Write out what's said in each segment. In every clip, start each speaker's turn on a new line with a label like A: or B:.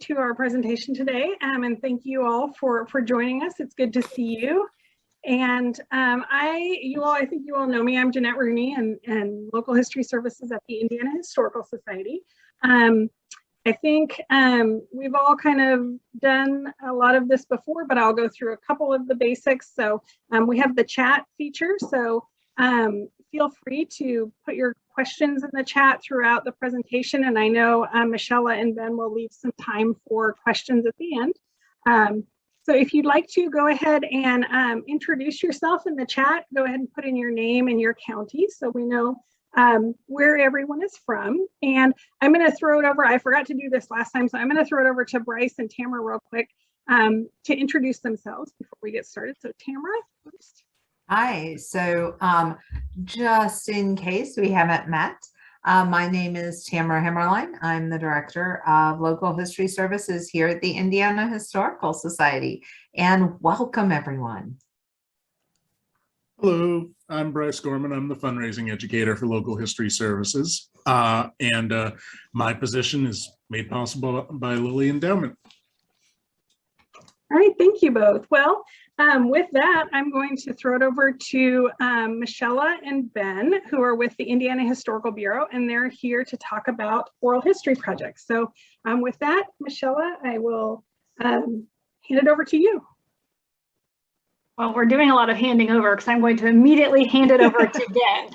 A: to our presentation today, and thank you all for joining us. It's good to see you. And I think you all know me. I'm Jeanette Rooney and Local History Services at the Indiana Historical Society. I think we've all kind of done a lot of this before, but I'll go through a couple of the basics. So we have the chat feature. So feel free to put your questions in the chat throughout the presentation. And I know Michelle and Ben will leave some time for questions at the end. So if you'd like to go ahead and introduce yourself in the chat, go ahead and put in your name and your county so we know where everyone is from. And I'm going to throw it over. I forgot to do this last time, so I'm going to throw it over to Bryce and Tamara real quick to introduce themselves before we get started. So Tamara first.
B: Hi, so just in case we haven't met, my name is Tamara Hemerlin. I'm the Director of Local History Services here at the Indiana Historical Society, and welcome everyone.
C: Hello, I'm Bryce Gorman. I'm the fundraising educator for Local History Services, and my position is made possible by Lilly Endowment.
A: All right, thank you both. Well, with that, I'm going to throw it over to Michelle and Ben, who are with the Indiana Historical Bureau, and they're here to talk about oral history projects. So with that, Michelle, I will hand it over to you.
D: Well, we're doing a lot of handing over because I'm going to immediately hand it over to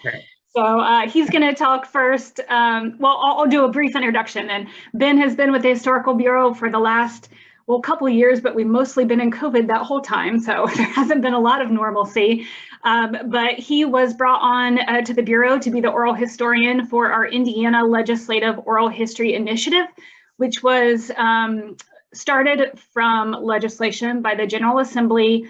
D: Ben. So he's going to talk first. Well, I'll do a brief introduction. And Ben has been with the Historical Bureau for the last, well, a couple of years, but we've mostly been in COVID that whole time. So there hasn't been a lot of normalcy. But he was brought on to the Bureau to be the oral historian for our Indiana Legislative Oral History Initiative, which was started from legislation by the General Assembly.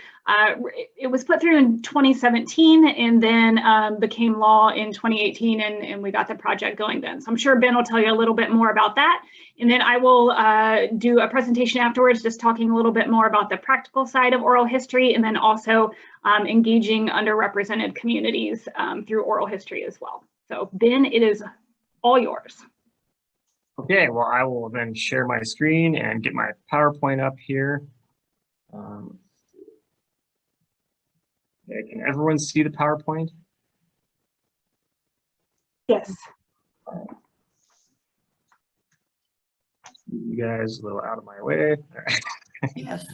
D: It was put through in 2017 and then became law in 2018, and we got the project going then. So I'm sure Ben will tell you a little bit more about that. And then I will do a presentation afterwards, just talking a little bit more about the practical side of oral history, and then also engaging underrepresented communities through oral history as well. So Ben, it is all yours.
E: Okay, well, I will then share my screen and get my PowerPoint up here. Okay, can everyone see the PowerPoint?
A: Yes.
E: You guys a little out of my way.
B: Yes.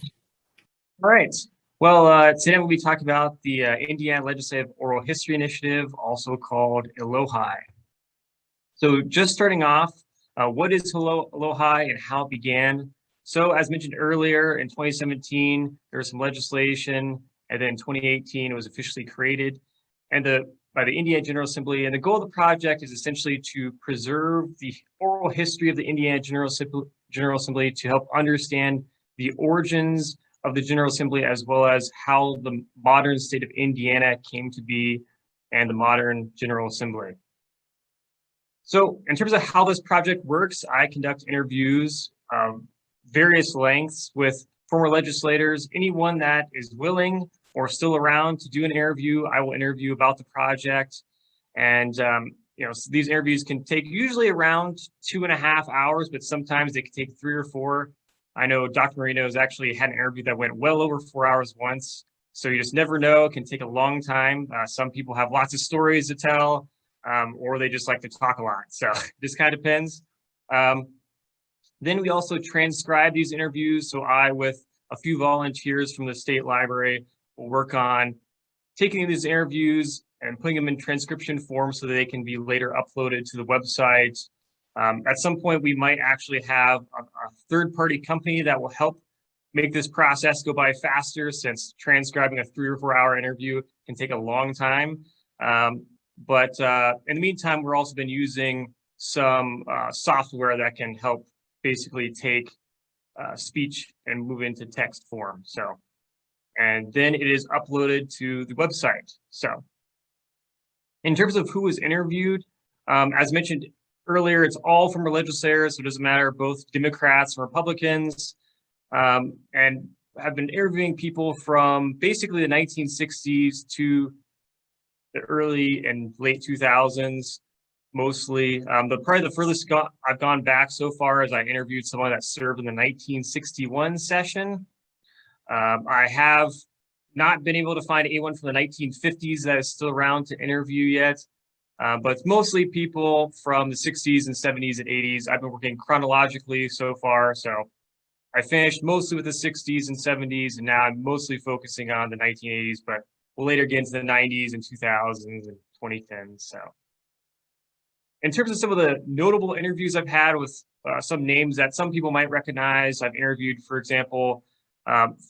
E: All right. Well, today we'll be talking about the Indiana Legislative Oral History Initiative, also called ILOHI. So just starting off, what is ILOHI and how it began? So as mentioned earlier, in 2017, there was some legislation, and then in 2018, it was officially created by the Indiana General Assembly. And the goal of the project is essentially to preserve the oral history of the Indiana General Assembly to help understand the origins of the General Assembly, as well as how the modern state of Indiana came to be and the modern General Assembly. So in terms of how this project works, I conduct interviews of various lengths with former legislators. Anyone that is willing or still around to do an interview, I will interview about the project. And so these interviews can take usually around 2.5 hours, but sometimes they can take 3 or 4. I know Dr. Marino's actually had an interview that went well over 4 hours once. So you just never know, it can take a long time. Some people have lots of stories to tell. Or they just like to talk a lot. So this kind of depends. Then we also transcribe these interviews. So I, with a few volunteers from the state library, will work on taking these interviews and putting them in transcription form so that they can be later uploaded to the website. At some point, we might actually have a third-party company that will help make this process go by faster, since transcribing a 3 or 4 hour interview can take a long time. But in the meantime, we're also been using some software that can help basically take speech and move into text form. So, and then it is uploaded to the website. So in terms of who was interviewed, as mentioned earlier, it's all former legislators, so it doesn't matter, both Democrats and Republicans, and have been interviewing people from basically the 1960s to the early and late 2000s. mostly. Probably the furthest I've gone back so far is I interviewed someone that served in the 1961 session. I have not been able to find anyone from the 1950s that is still around to interview yet, but it's mostly people from the 60s and 70s and 80s. I've been working chronologically so far, so I finished mostly with the 60s and 70s, and now I'm mostly focusing on the 1980s, but we'll later get into the 90s and 2000s and 2010s. So in terms of some of the notable interviews I've had with some names that some people might recognize, I've interviewed, for example,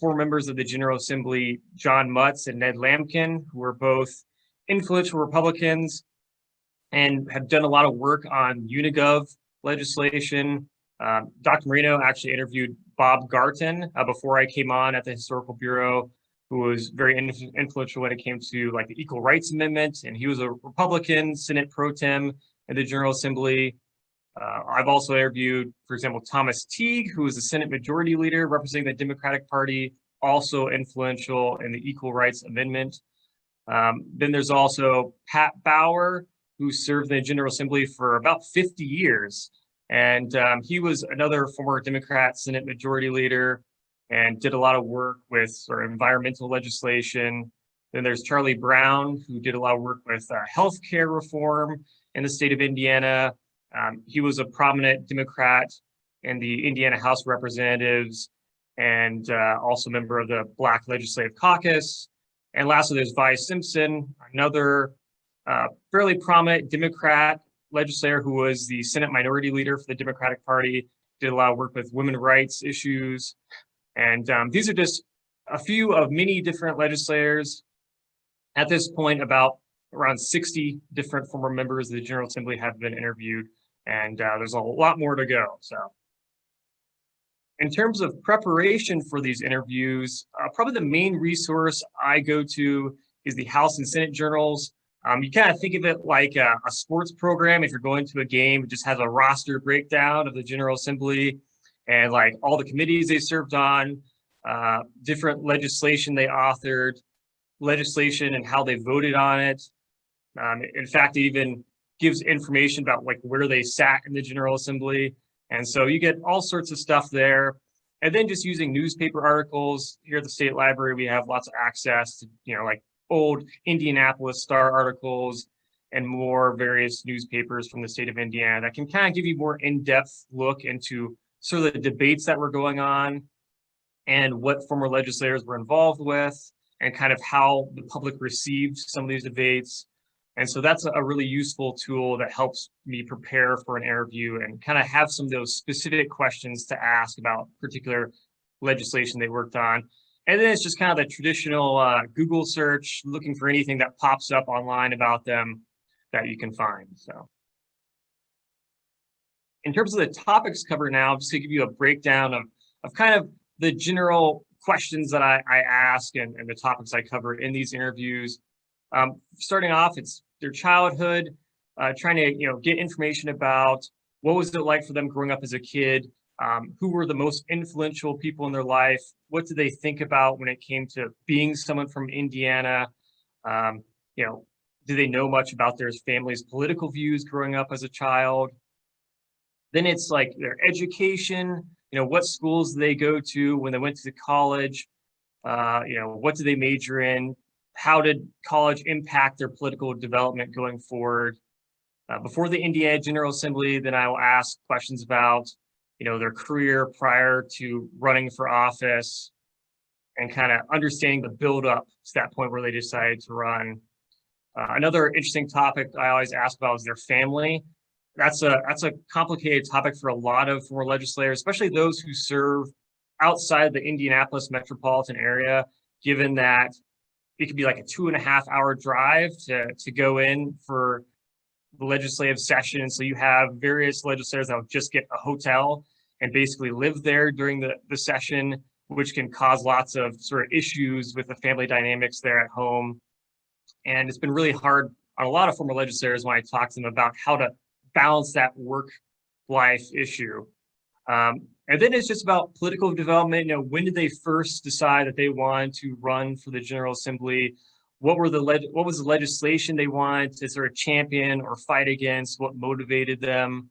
E: four members of the General Assembly, John Mutz and Ned Lamkin, who were both influential Republicans and have done a lot of work on Unigov legislation. Dr. Marino actually interviewed Bob Garton before I came on at the Historical Bureau, who was very influential when it came to like the Equal Rights Amendment, and he was a Republican Senate pro tem in the General Assembly. I've also interviewed, for example, Thomas Teague, who was the Senate Majority Leader representing the Democratic Party, also influential in the Equal Rights Amendment. Then there's also Pat Bauer, who served in the General Assembly for about 50 years. And he was another former Democrat Senate Majority Leader and did a lot of work with sort of environmental legislation. Then there's Charlie Brown, who did a lot of work with healthcare reform in the state of Indiana. He was a prominent Democrat in the Indiana House of Representatives and also a member of the Black Legislative Caucus. And lastly, there's Vi Simpson, another fairly prominent Democrat legislator who was the Senate Minority Leader for the Democratic Party, did a lot of work with women's rights issues. And these are just a few of many different legislators. At this point, about around 60 different former members of the General Assembly have been interviewed, and there's a lot more to go. So in terms of preparation for these interviews, probably the main resource I go to is the House and Senate journals. You kind of think of it like a sports program. If you're going to a game, it just has a roster breakdown of the General Assembly and like all the committees they served on, different legislation they authored, legislation and how they voted on it. In fact, it even gives information about like where they sat in the General Assembly. And so you get all sorts of stuff there. And then just using newspaper articles here at the State Library, we have lots of access to, like old Indianapolis Star articles and more various newspapers from the state of Indiana that can kind of give you more in-depth look into sort of the debates that were going on and what former legislators were involved with and kind of how the public received some of these debates. And so that's a really useful tool that helps me prepare for an interview and kind of have some of those specific questions to ask about particular legislation they worked on. And then it's just kind of the traditional Google search, looking for anything that pops up online about them that you can find. So in terms of the topics covered now, just to give you a breakdown of kind of the general questions that I ask and the topics I cover in these interviews. Starting off, it's their childhood, trying to get information about what was it like for them growing up as a kid, who were the most influential people in their life, what did they think about when it came to being someone from Indiana, do they know much about their family's political views growing up as a child? Then it's like their education, what schools do they go to when they went to college, what do they major in? How did college impact their political development going forward? Before the Indiana General Assembly, then I will ask questions about, their career prior to running for office and kind of understanding the build-up to that point where they decided to run. Another interesting topic I always ask about is their family. That's a complicated topic for a lot of former legislators, especially those who serve outside the Indianapolis metropolitan area, given that it could be like a 2.5-hour drive to go in for the legislative session. So you have various legislators that will just get a hotel and basically live there during the session, which can cause lots of sort of issues with the family dynamics there at home. And it's been really hard on a lot of former legislators when I talk to them about how to balance that work-life issue. And then it's just about political development. When did they first decide that they wanted to run for the General Assembly? what was the legislation they wanted to sort of champion or fight against, what motivated them.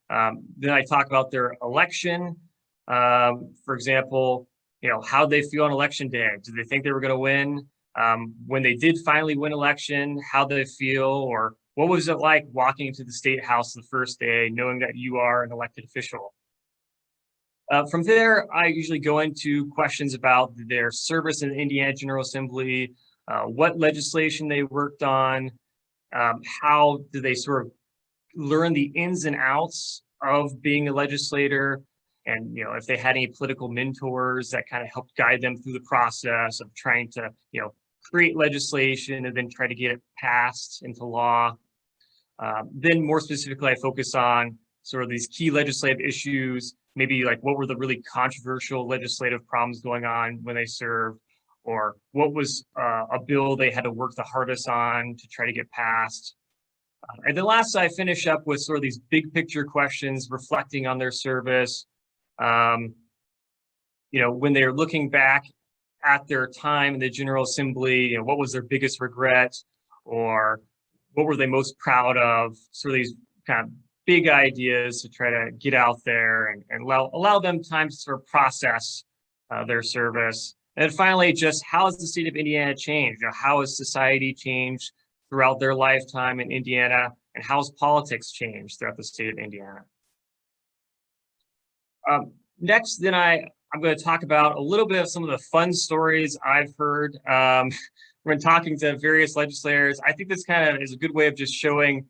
E: Then I talk about their election. For example, how they feel on election day. Did they think they were going to win? When they did finally win election, how they feel, or what was it like walking into the State House the first day, knowing that you are an elected official? From there, I usually go into questions about their service in the Indiana General Assembly, what legislation they worked on, how did they sort of learn the ins and outs of being a legislator, and if they had any political mentors that kind of helped guide them through the process of trying to create legislation and then try to get it passed into law. Then more specifically, I focus on sort of these key legislative issues, maybe like what were the really controversial legislative problems going on when they served, or what was a bill they had to work the hardest on to try to get passed. And then last, I finish up with sort of these big picture questions reflecting on their service. When they're looking back at their time in the General Assembly, what was their biggest regret, or what were they most proud of? Sort of these kind of big ideas to try to get out there and allow them time to sort of process their service. And then finally, just how has the state of Indiana changed? How has society changed throughout their lifetime in Indiana, and how has politics changed throughout the state of Indiana? Next, then I'm going to talk about a little bit of some of the fun stories I've heard when talking to various legislators. I think this kind of is a good way of just showing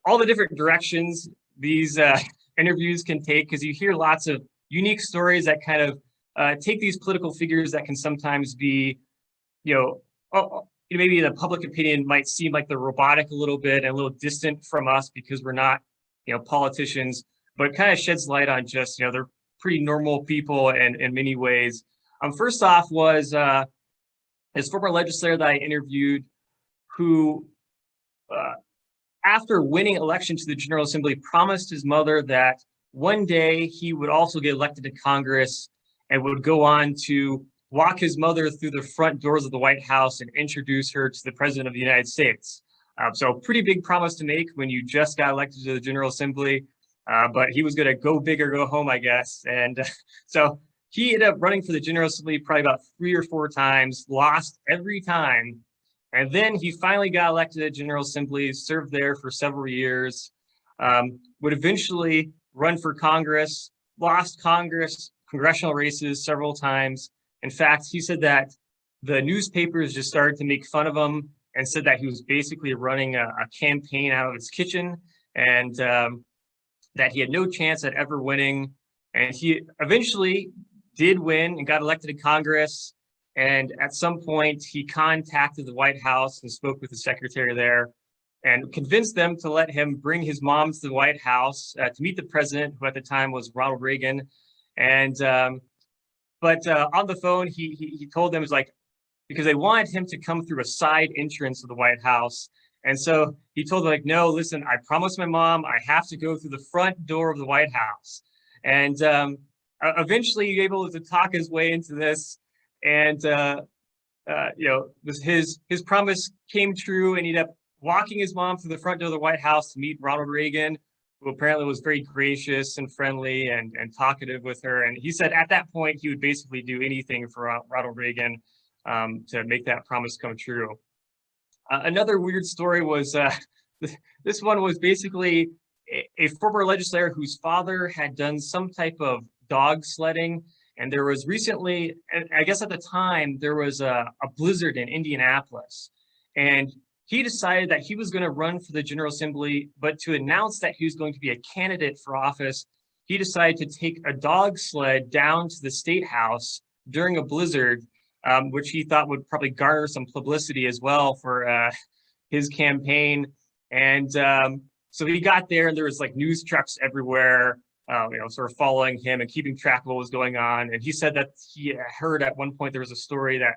E: all the different directions these interviews can take, because you hear lots of unique stories that kind of take these political figures that can sometimes be, maybe the public opinion might seem like they're robotic a little bit and a little distant from us because we're not, politicians, but kind of sheds light on just, they're pretty normal people in many ways. First off was this former legislator that I interviewed who, after winning election to the General Assembly, promised his mother that one day he would also get elected to Congress and would go on to walk his mother through the front doors of the White House and introduce her to the President of the United States. So pretty big promise to make when you just got elected to the General Assembly, but he was going to go big or go home, I guess. And so he ended up running for the General Assembly probably about 3 or 4 times, lost every time. And then he finally got elected to General Assembly, served there for several years, would eventually run for Congress, lost congressional races several times. In fact, he said that the newspapers just started to make fun of him and said that he was basically running a campaign out of his kitchen, and that he had no chance at ever winning. And he eventually did win and got elected to Congress. And at some point, he contacted the White House and spoke with the secretary there and convinced them to let him bring his mom to the White House to meet the president, who at the time was Ronald Reagan. And but on the phone, he told them, it was like, because they wanted him to come through a side entrance of the White House. And so he told them, like, no, listen, I promised my mom I have to go through the front door of the White House. And eventually he was able to talk his way into this. And, his promise came true, and he ended up walking his mom through the front door of the White House to meet Ronald Reagan, who apparently was very gracious and friendly and talkative with her. And he said at that point, he would basically do anything for Ronald Reagan to make that promise come true. Another weird story was, this one was basically a former legislator whose father had done some type of dog sledding. And there was recently, I guess at the time, there was a blizzard in Indianapolis. And he decided that he was going to run for the General Assembly, but to announce that he was going to be a candidate for office, he decided to take a dog sled down to the State House during a blizzard, which he thought would probably garner some publicity as well for his campaign. And so he got there, and there was like news trucks everywhere, sort of following him and keeping track of what was going on. And he said that he heard at one point there was a story that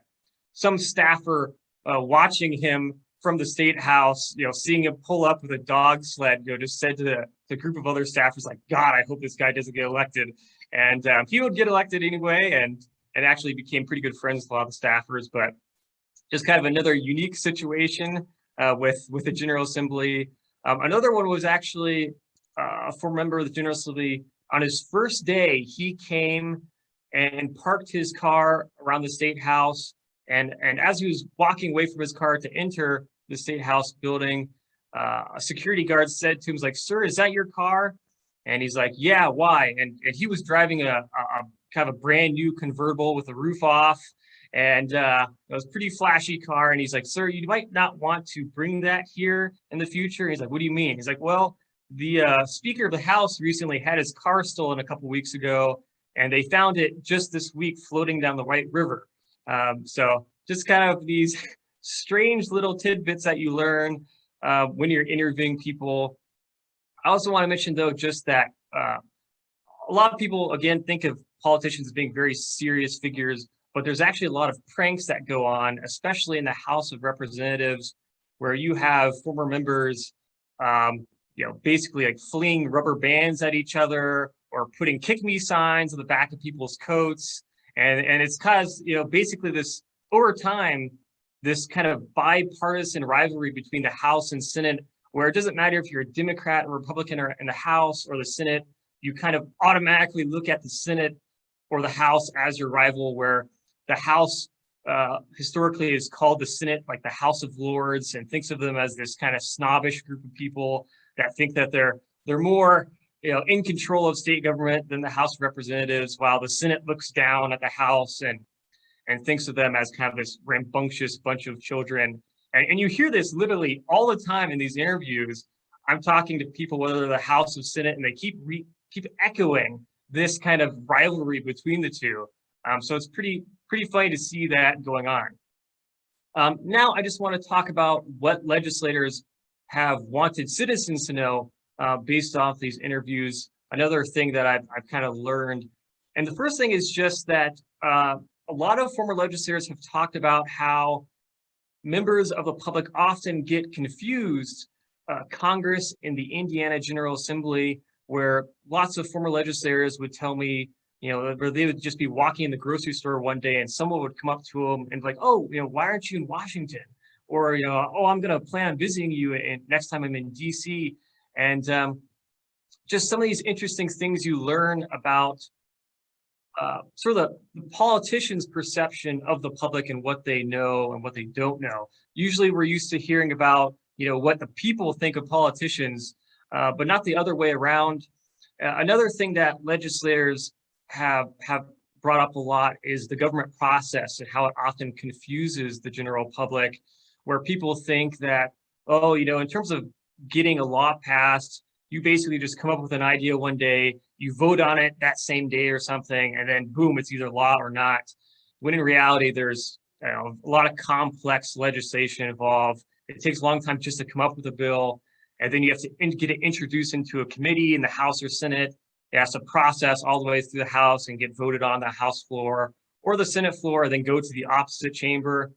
E: some staffer watching him from the State House, seeing him pull up with a dog sled, just said to the group of other staffers, like, God, I hope this guy doesn't get elected. And he would get elected anyway, and actually became pretty good friends with a lot of the staffers. But just kind of another unique situation with the General Assembly. Another one was actually a former member of the General Assembly. On his first day, he came and parked his car around the State House. And as he was walking away from his car to enter the State House building, a security guard said to him, like, "Sir, is that your car?" And he's like, "Yeah, why?" And he was driving a kind of a brand new convertible with the roof off. And it was a pretty flashy car. And he's like, "Sir, you might not want to bring that here in the future." And he's like, "What do you mean?" He's like, "Well, the Speaker of the House recently had his car stolen a couple weeks ago, and they found it just this week floating down the White River." So just kind of these strange little tidbits that you learn when you're interviewing people. I also want to mention, though, just that a lot of people, again, think of politicians as being very serious figures, but there's actually a lot of pranks that go on, especially in the House of Representatives, where you have former members, basically like flinging rubber bands at each other or putting "kick me" signs on the back of people's coats. And it's because, basically this, over time, this kind of bipartisan rivalry between the House and Senate, where it doesn't matter if you're a Democrat or Republican or in the House or the Senate, you kind of automatically look at the Senate or the House as your rival, where the House historically is called the Senate like the House of Lords, and thinks of them as this kind of snobbish group of people that think that they're more in control of state government than the House of Representatives, while the Senate looks down at the House and thinks of them as kind of this rambunctious bunch of children. And you hear this literally all the time in these interviews. I'm talking to people, whether the House or Senate, and they keep echoing this kind of rivalry between the two. So it's pretty funny to see that going on. Now I just want to talk about what legislators have wanted citizens to know based off these interviews. Another thing that I've kind of learned. And the first thing is just that a lot of former legislators have talked about how members of the public often get confused, Congress and the Indiana General Assembly, where lots of former legislators would tell me, where they would just be walking in the grocery store one day and someone would come up to them and be like, "Oh, why aren't you in Washington?" Or, "Oh, I'm going to plan on visiting you next time I'm in DC." And just some of these interesting things you learn about sort of the politicians' perception of the public and what they know and what they don't know. Usually we're used to hearing about, what the people think of politicians, but not the other way around. Another thing that legislators have brought up a lot is the government process and how it often confuses the general public, where people think that, oh, in terms of getting a law passed, you basically just come up with an idea one day, you vote on it that same day or something, and then boom, it's either law or not. When in reality, there's a lot of complex legislation involved. It takes a long time just to come up with a bill, and then you have to get it introduced into a committee in the House or Senate. It has to process all the way through the House and get voted on the House floor or the Senate floor, and then go to the opposite chamber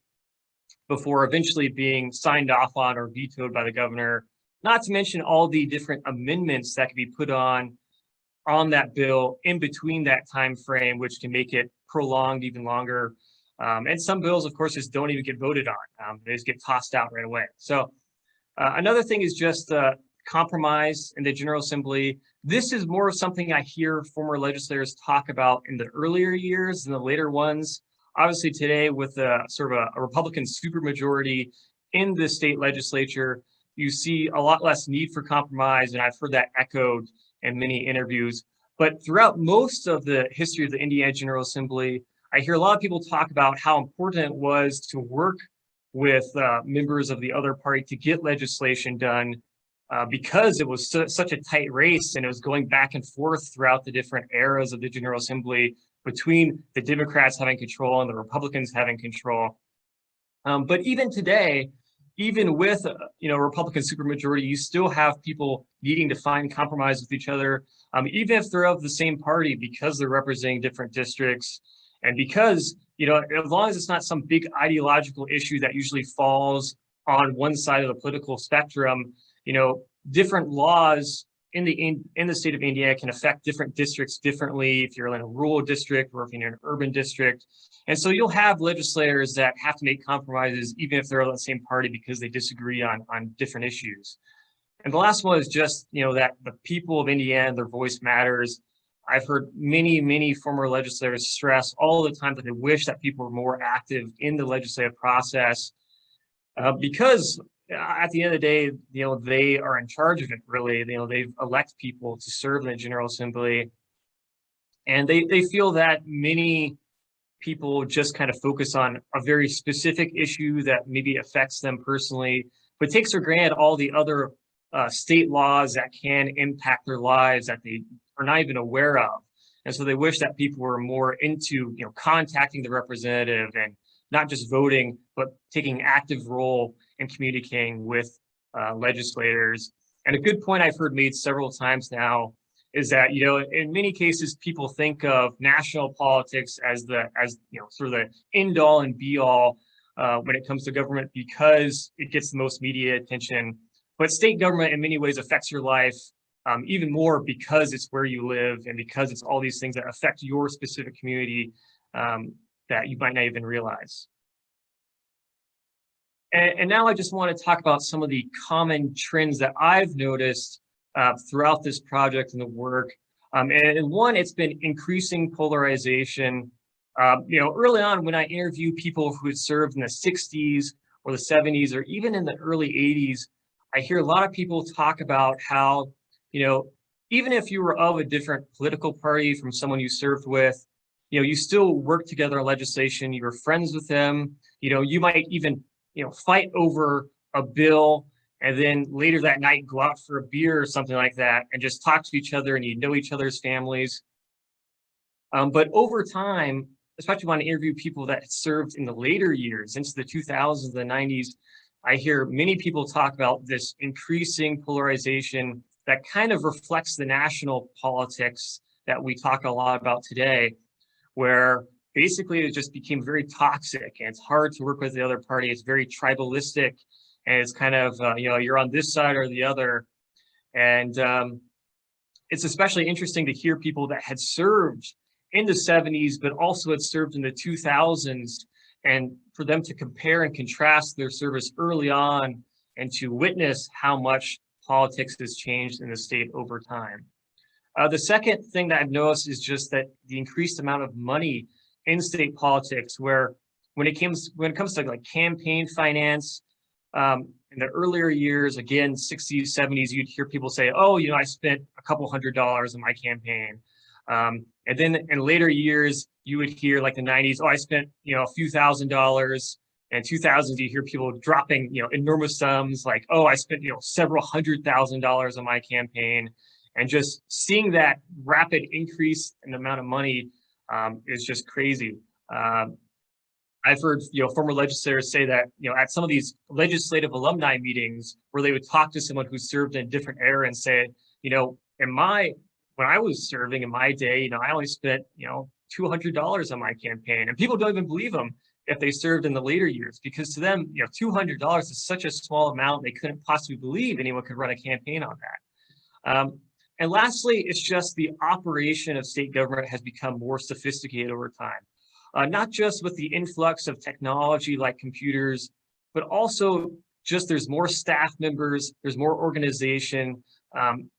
E: before eventually being signed off on or vetoed by the governor. Not to mention all the different amendments that can be put on that bill in between that time frame, which can make it prolonged even longer. And some bills, of course, just don't even get voted on. They just get tossed out right away. So another thing is just compromise in the General Assembly. This is more of something I hear former legislators talk about in the earlier years than the later ones. Obviously today, with sort of a Republican supermajority in the state legislature, you see a lot less need for compromise, and I've heard that echoed in many interviews. But throughout most of the history of the Indiana General Assembly, I hear a lot of people talk about how important it was to work with members of the other party to get legislation done, because it was such a tight race, and it was going back and forth throughout the different eras of the General Assembly between the Democrats having control and the Republicans having control. But even today, even with Republican supermajority, you still have people needing to find compromise with each other, even if they're of the same party, because they're representing different districts, and because as long as it's not some big ideological issue that usually falls on one side of the political spectrum, different laws in the state of Indiana can affect different districts differently if you're in a rural district or if you're in an urban district. And so you'll have legislators that have to make compromises even if they're on the same party because they disagree on different issues. And the last one is just, that the people of Indiana, their voice matters. I've heard many former legislators stress all the time that they wish that people were more active in the legislative process because at the end of the day, they are in charge of it, really. They elect people to serve in the General Assembly. And they feel that many people just kind of focus on a very specific issue that maybe affects them personally, but takes for granted all the other state laws that can impact their lives that they are not even aware of. And so they wish that people were more into, contacting the representative and not just voting, but taking an active role in communicating with legislators. And a good point I've heard made several times now is that, in many cases, people think of national politics as sort of the end all and be all when it comes to government because it gets the most media attention. But state government in many ways affects your life even more because it's where you live and because it's all these things that affect your specific community that you might not even realize. And now I just want to talk about some of the common trends that I've noticed throughout this project and the work. And one, it's been increasing polarization. Early on when I interview people who had served in the 60s or the 70s or even in the early 80s, I hear a lot of people talk about how, even if you were of a different political party from someone you served with, you still work together on legislation, you were friends with them, you might even, fight over a bill and then later that night go out for a beer or something like that and just talk to each other and you know each other's families. But over time, especially when I interview people that served in the later years, into the 2000s, the 90s, I hear many people talk about this increasing polarization that kind of reflects the national politics that we talk a lot about today, where basically it just became very toxic and it's hard to work with the other party. It's very tribalistic and it's kind of, you're on this side or the other. And it's especially interesting to hear people that had served in the 70s, but also had served in the 2000s, and for them to compare and contrast their service early on and to witness how much politics has changed in the state over time. The second thing that I've noticed is just that the increased amount of money in state politics, where when it comes to like campaign finance, in the earlier years, again, 60s, 70s, you'd hear people say, oh, I spent a couple $100s on my campaign. And then in later years, you would hear like the 90s, oh, I spent, a few $1,000s. And 2000s, you hear people dropping, enormous sums like, oh, I spent, several $100,000s on my campaign. And just seeing that rapid increase in the amount of money is just crazy. I've heard, former legislators say that, at some of these legislative alumni meetings where they would talk to someone who served in a different era and say, when I was serving in my day, I only spent, $200 on my campaign, and people don't even believe them if they served in the later years, because to them, $200 is such a small amount, they couldn't possibly believe anyone could run a campaign on that. And lastly, it's just the operation of state government has become more sophisticated over time. Not just with the influx of technology like computers, but also just there's more staff members, there's more organization.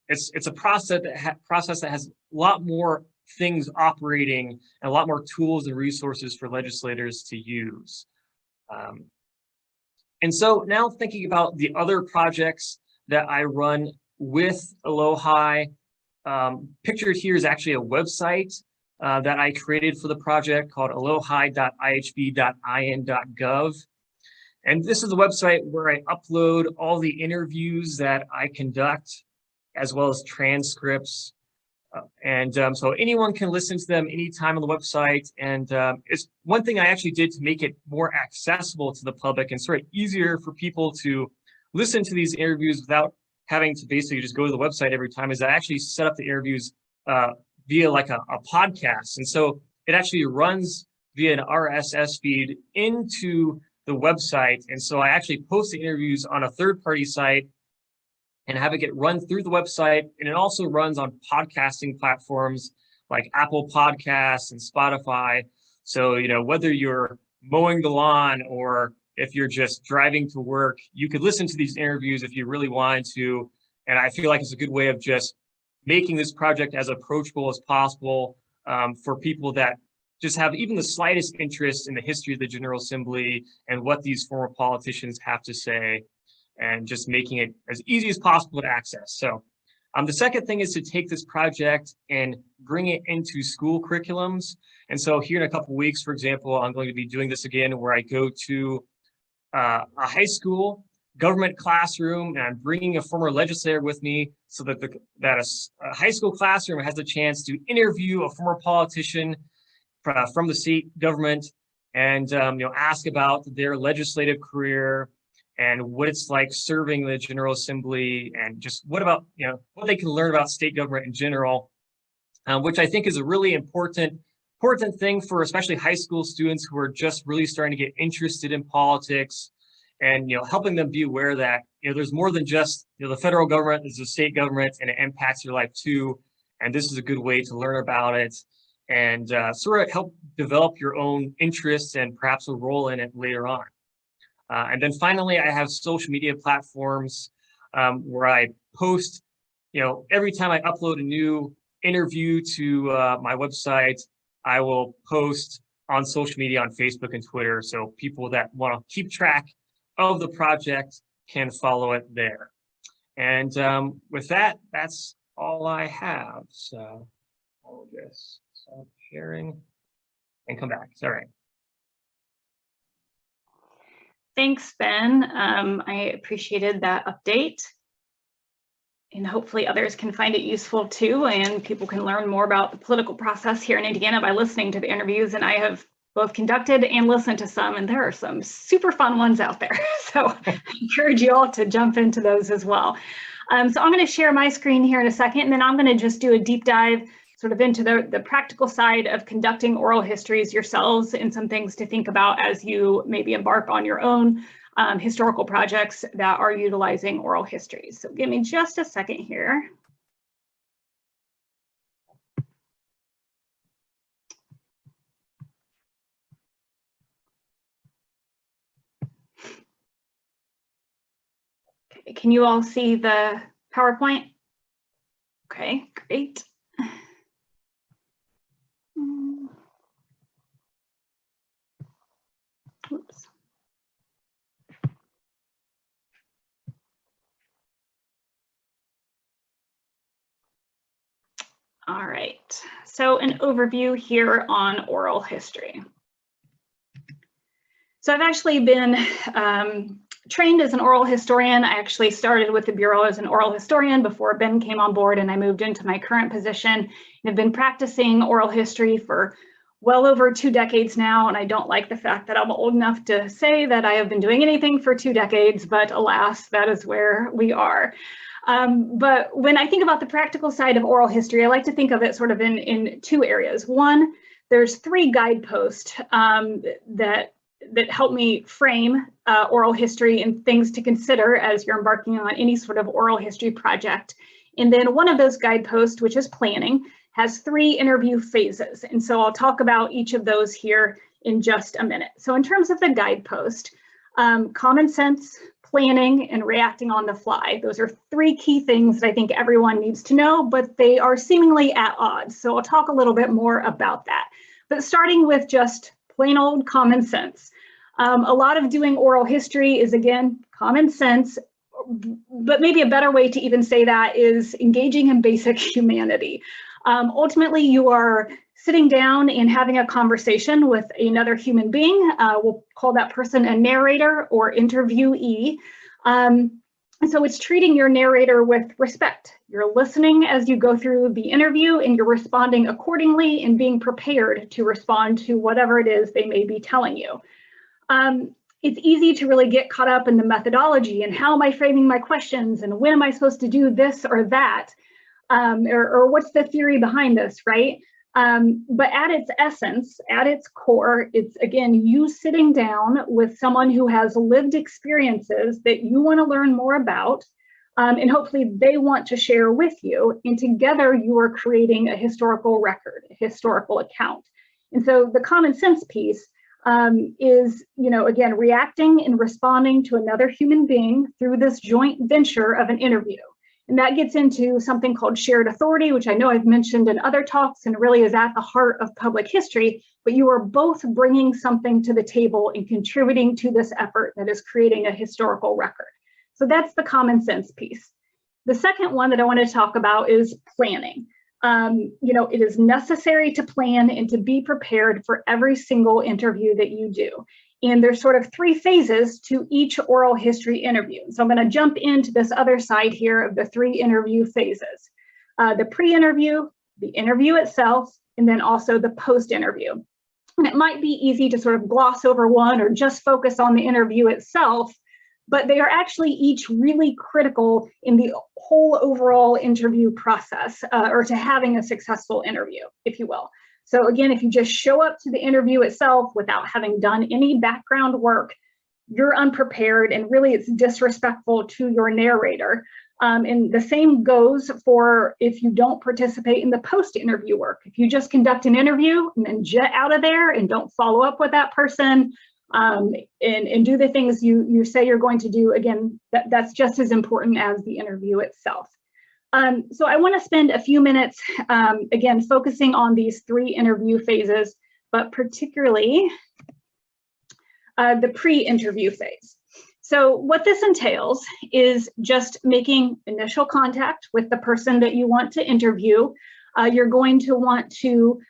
E: It's a process that has a lot more things operating and a lot more tools and resources for legislators to use. And so now thinking about the other projects that I run with Alohi, pictured here is actually a website that I created for the project called alohi.ihb.in.gov. And this is the website where I upload all the interviews that I conduct, as well as transcripts. So anyone can listen to them anytime on the website. And it's one thing I actually did to make it more accessible to the public and sort of easier for people to listen to these interviews without having to basically just go to the website every time, is I actually set up the interviews via like a podcast. And so it actually runs via an RSS feed into the website. And so I actually post the interviews on a third-party site and have it get run through the website. And it also runs on podcasting platforms like Apple Podcasts and Spotify. So, whether you're mowing the lawn or if you're just driving to work, you could listen to these interviews if you really wanted to. And I feel like it's a good way of just making this project as approachable as possible for people that just have even the slightest interest in the history of the General Assembly and what these former politicians have to say, and just making it as easy as possible to access. So the second thing is to take this project and bring it into school curriculums. And so here in a couple of weeks, for example, I'm going to be doing this again, where I go to a high school government classroom, and I'm bringing a former legislator with me so that a high school classroom has a chance to interview a former politician from the state government and ask about their legislative career and what it's like serving the General Assembly, and just what they can learn about state government in general, which I think is a really important thing for especially high school students who are just really starting to get interested in politics, and helping them be aware that there's more than just the federal government, there's the state government, and it impacts your life too. And this is a good way to learn about it and sort of help develop your own interests and perhaps a role in it later on. And then finally, I have social media platforms where I post, every time I upload a new interview to my website, I will post on social media, on Facebook and Twitter, so people that want to keep track of the project can follow it there. And with that, that's all I have. So I'll just stop sharing and come back. All right.
D: Thanks, Ben. I appreciated that update. And hopefully others can find it useful too, and people can learn more about the political process here in Indiana by listening to the interviews. And I have both conducted and listened to some, and there are some super fun ones out there. So I encourage you all to jump into those as well. So I'm going to share my screen here in a second, and then I'm going to just do a deep dive sort of into the practical side of conducting oral histories yourselves, and some things to think about as you maybe embark on your own historical projects that are utilizing oral histories. So give me just a second here. Okay, can you all see the PowerPoint? Okay, great. Oops. All right, so an overview here on oral history. So I've actually been trained as an oral historian. I actually started with the Bureau as an oral historian before Ben came on board, and I moved into my current position. And I've been practicing oral history for well over 2 decades now, and I don't like the fact that I'm old enough to say that I have been doing anything for 2 decades, but alas, that is where we are. But when I think about the practical side of oral history, I like to think of it sort of in 2 areas. One, there's 3 guideposts that help me frame oral history and things to consider as you're embarking on any sort of oral history project. And then one of those guideposts, which is planning, has 3 interview phases. And so I'll talk about each of those here in just a minute. So in terms of the guidepost, common sense, planning, and reacting on the fly. Those are 3 key things that I think everyone needs to know, but they are seemingly at odds. So I'll talk a little bit more about that. But starting with just plain old common sense. A lot of doing oral history is, again, common sense, but maybe a better way to even say that is engaging in basic humanity. Ultimately, you are sitting down and having a conversation with another human being. We'll call that person a narrator or interviewee. And so it's treating your narrator with respect. You're listening as you go through the interview, and you're responding accordingly and being prepared to respond to whatever it is they may be telling you. It's easy to really get caught up in the methodology and how am I framing my questions and when am I supposed to do this or that, or what's the theory behind this, right? But at its essence, at its core, it's, again, you sitting down with someone who has lived experiences that you want to learn more about, And hopefully they want to share with you, and together you are creating a historical record, a historical account. And so the common sense piece is, again, reacting and responding to another human being through this joint venture of an interview. And that gets into something called shared authority, which I know I've mentioned in other talks and really is at the heart of public history, but you are both bringing something to the table and contributing to this effort that is creating a historical record. So that's the common sense piece. The second one that I want to talk about is planning. It is necessary to plan and to be prepared for every single interview that you do. And there's sort of 3 phases to each oral history interview. So I'm going to jump into this other side here of the 3 interview phases. The pre-interview, the interview itself, and then also the post-interview. And it might be easy to sort of gloss over one or just focus on the interview itself, but they are actually each really critical in the whole overall interview process, or to having a successful interview, if you will. So again, if you just show up to the interview itself without having done any background work, you're unprepared, and really it's disrespectful to your narrator. And the same goes for if you don't participate in the post-interview work. If you just conduct an interview and then jet out of there and don't follow up with that person, and do the things you say you're going to do, again, that's just as important as the interview itself. So I want to spend a few minutes, again, focusing on these 3 interview phases, but particularly the pre-interview phase. So what this entails is just making initial contact with the person that you want to interview. You're going to want to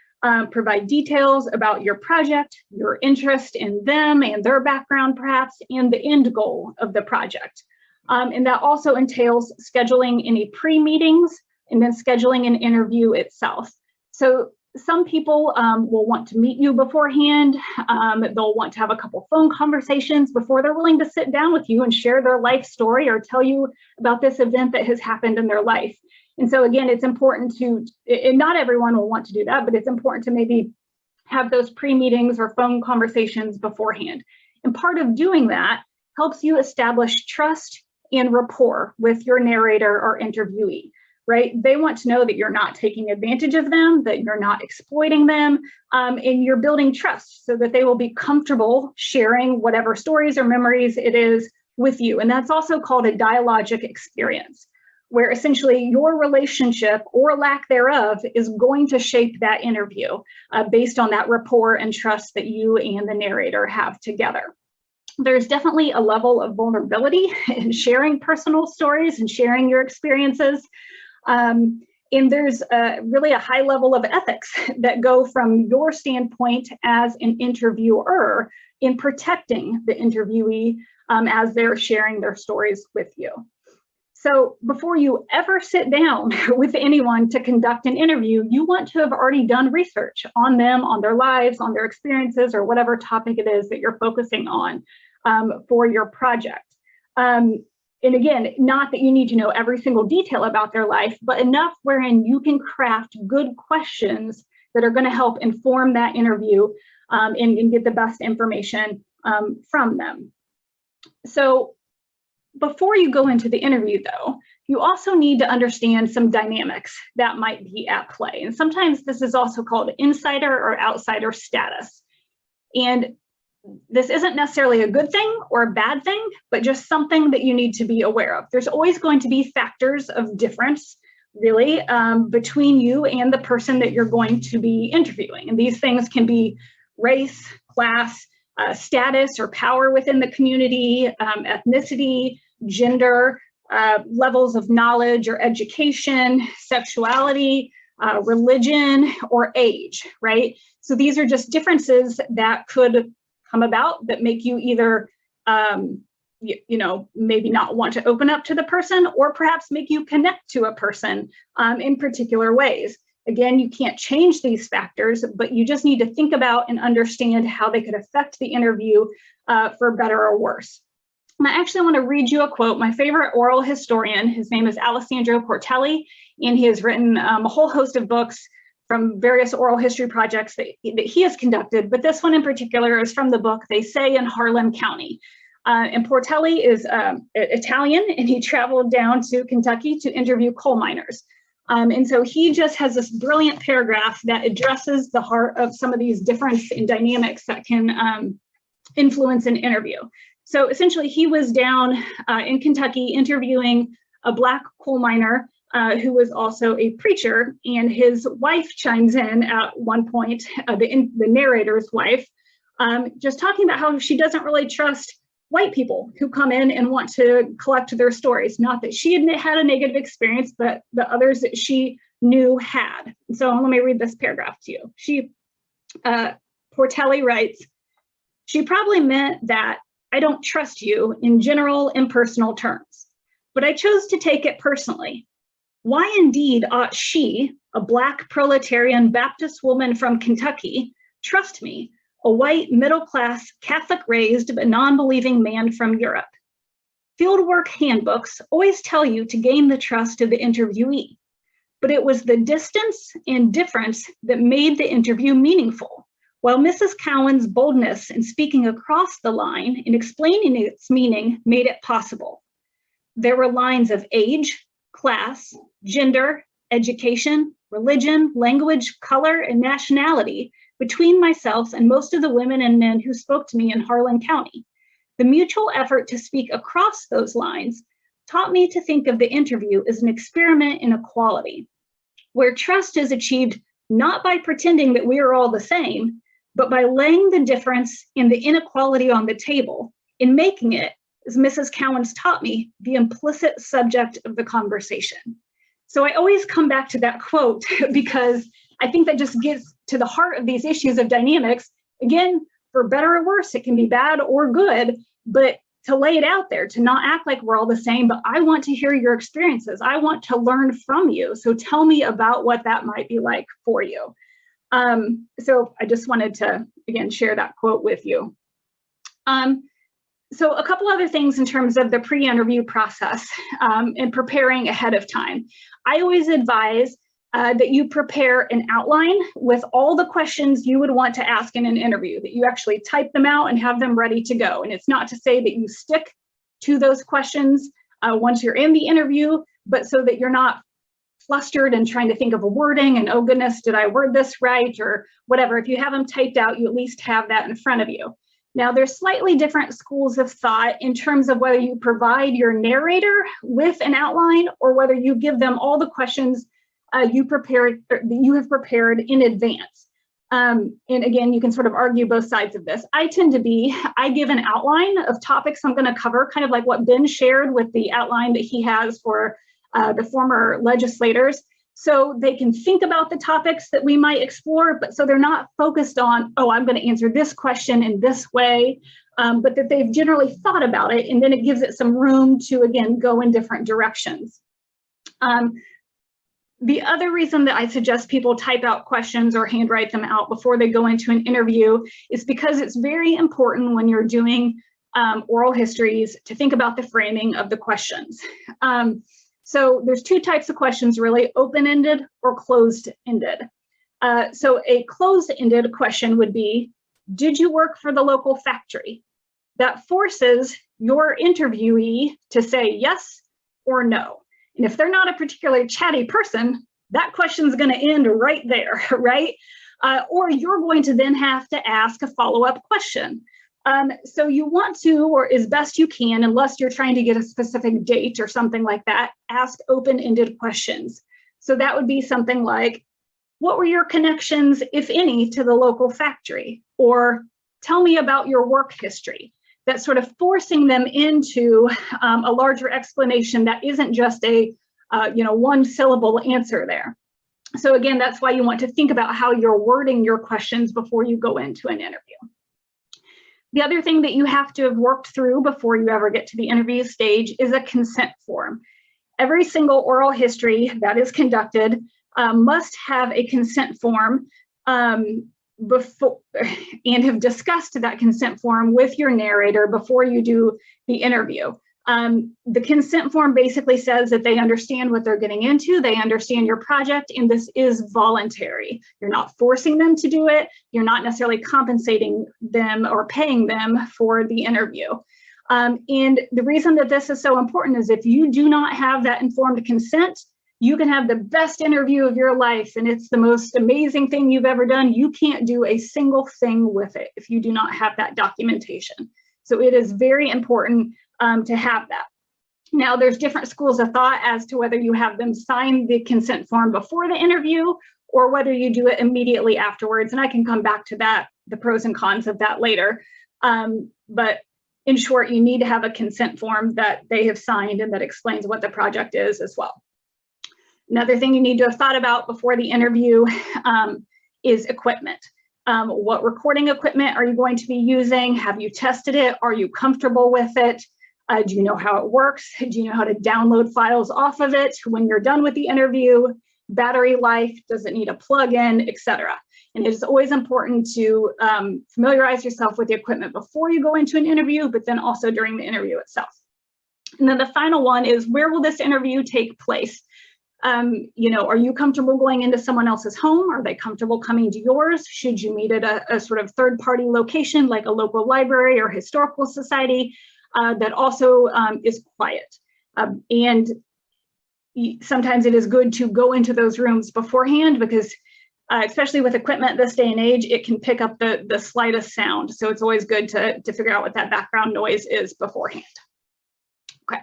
D: provide details about your project, your interest in them and their background perhaps, and the end goal of the project. And that also entails scheduling any pre-meetings and then scheduling an interview itself. So some people will want to meet you beforehand. They'll want to have a couple phone conversations before they're willing to sit down with you and share their life story or tell you about this event that has happened in their life. And so again, it's important to, and not everyone will want to do that, but it's important to maybe have those pre-meetings or phone conversations beforehand. And part of doing that helps you establish trust and rapport with your narrator or interviewee, right? They want to know that you're not taking advantage of them, that you're not exploiting them, and you're building trust so that they will be comfortable sharing whatever stories or memories it is with you. And that's also called a dialogic experience, where essentially your relationship or lack thereof is going to shape that interview based on that rapport and trust that you and the narrator have together. There's definitely a level of vulnerability in sharing personal stories and sharing your experiences. And there's really a high level of ethics that go from your standpoint as an interviewer in protecting the interviewee as they're sharing their stories with you. So before you ever sit down with anyone to conduct an interview, you want to have already done research on them, on their lives, on their experiences, or whatever topic it is that you're focusing on for your project. And again, not that you need to know every single detail about their life, but enough wherein you can craft good questions that are going to help inform that interview and get the best information from them. So before you go into the interview, though, you also need to understand some dynamics that might be at play. And sometimes this is also called insider or outsider status. And this isn't necessarily a good thing or a bad thing, but just something that you need to be aware of. There's always going to be factors of difference, really, between you and the person that you're going to be interviewing. And these things can be race, class, status or power within the community, ethnicity, gender, levels of knowledge or education, sexuality, religion, or age, right? So these are just differences that could come about that make you either, maybe not want to open up to the person, or perhaps make you connect to a person in particular ways. Again, you can't change these factors, but you just need to think about and understand how they could affect the interview for better or worse. And I actually want to read you a quote. My favorite oral historian, his name is Alessandro Portelli, and he has written a whole host of books from various oral history projects that he has conducted. But this one in particular is from the book They Say in Harlan County. And Portelli is Italian, and he traveled down to Kentucky to interview coal miners. And so he just has this brilliant paragraph that addresses the heart of some of these difference in dynamics that can influence an interview. So essentially, he was down in Kentucky interviewing a Black coal miner who was also a preacher, and his wife chimes in at one point, the narrator's wife, just talking about how she doesn't really trust white people who come in and want to collect their stories. Not that she had a negative experience, but the others that she knew had. So let me read this paragraph to you. Portelli writes, "She probably meant that I don't trust you in general impersonal terms, but I chose to take it personally. Why indeed ought she, a Black proletarian Baptist woman from Kentucky, trust me, a white, middle-class, Catholic-raised, but non-believing man from Europe? Fieldwork handbooks always tell you to gain the trust of the interviewee, but it was the distance and difference that made the interview meaningful, while Mrs. Cowan's boldness in speaking across the line and explaining its meaning made it possible. There were lines of age, class, gender, education, religion, language, color, and nationality between myself and most of the women and men who spoke to me in Harlan County. The mutual effort to speak across those lines taught me to think of the interview as an experiment in equality, where trust is achieved not by pretending that we are all the same, but by laying the difference in the inequality on the table and making it, as Mrs. Cowan's taught me, the implicit subject of the conversation." So I always come back to that quote because I think that just gets to the heart of these issues of dynamics. Again, for better or worse, it can be bad or good, but to lay it out there, to not act like we're all the same, but I want to hear your experiences. I want to learn from you. So tell me about what that might be like for you. So I just wanted to, again, share that quote with you. So a couple other things in terms of the pre-interview process and preparing ahead of time. I always advise that you prepare an outline with all the questions you would want to ask in an interview, that you actually type them out and have them ready to go. And it's not to say that you stick to those questions once you're in the interview, but so that you're not flustered and trying to think of a wording and, oh goodness, did I word this right or whatever. If you have them typed out, you at least have that in front of you. Now, there's slightly different schools of thought in terms of whether you provide your narrator with an outline or whether you give them all the questions you have prepared in advance. And again, you can sort of argue both sides of this. I give an outline of topics I'm going to cover, kind of like what Ben shared with the outline that he has for the former legislators. So they can think about the topics that we might explore, but so they're not focused on, oh, I'm going to answer this question in this way, but that they've generally thought about it, and then it gives it some room to, again, go in different directions. The other reason that I suggest people type out questions or handwrite them out before they go into an interview is because it's very important when you're doing oral histories to think about the framing of the questions. So there's two types of questions, really, open-ended or closed-ended. So a closed-ended question would be, did you work for the local factory? That forces your interviewee to say yes or no. And if they're not a particularly chatty person, that question is going to end right there, right? Or you're going to then have to ask a follow-up question. So you want to, or as best you can, unless you're trying to get a specific date or something like that, ask open-ended questions. So that would be something like, what were your connections, if any, to the local factory? Or tell me about your work history. That's sort of forcing them into a larger explanation that isn't just a one syllable answer there. So again, that's why you want to think about how you're wording your questions before you go into an interview. The other thing that you have to have worked through before you ever get to the interview stage is a consent form. Every single oral history that is conducted must have a consent form before, and have discussed that consent form with your narrator before you do the interview. The consent form basically says that they understand what they're getting into, they understand your project, and this is voluntary. You're not forcing them to do it. You're not necessarily compensating them or paying them for the interview. And the reason that this is so important is if you do not have that informed consent, you can have the best interview of your life and it's the most amazing thing you've ever done. You can't do a single thing with it if you do not have that documentation. So it is very important to have that. Now, there's different schools of thought as to whether you have them sign the consent form before the interview or whether you do it immediately afterwards. And I can come back to that, the pros and cons of that later. But in short, you need to have a consent form that they have signed and that explains what the project is as well. Another thing you need to have thought about before the interview is equipment. What recording equipment are you going to be using? Have you tested it? Are you comfortable with it? Do you know how it works? Do you know how to download files off of it when you're done with the interview? Battery life, does it need a plug-in, etc. And it is always important to familiarize yourself with the equipment before you go into an interview, but then also during the interview itself. And then the final one is, where will this interview take place? You know, are you comfortable going into someone else's home? Are they comfortable coming to yours? Should you meet at a sort of third-party location like a local library or historical society that also is quiet? And sometimes it is good to go into those rooms beforehand because especially with equipment this day and age, it can pick up the slightest sound. So it's always good to figure out what that background noise is beforehand. Okay.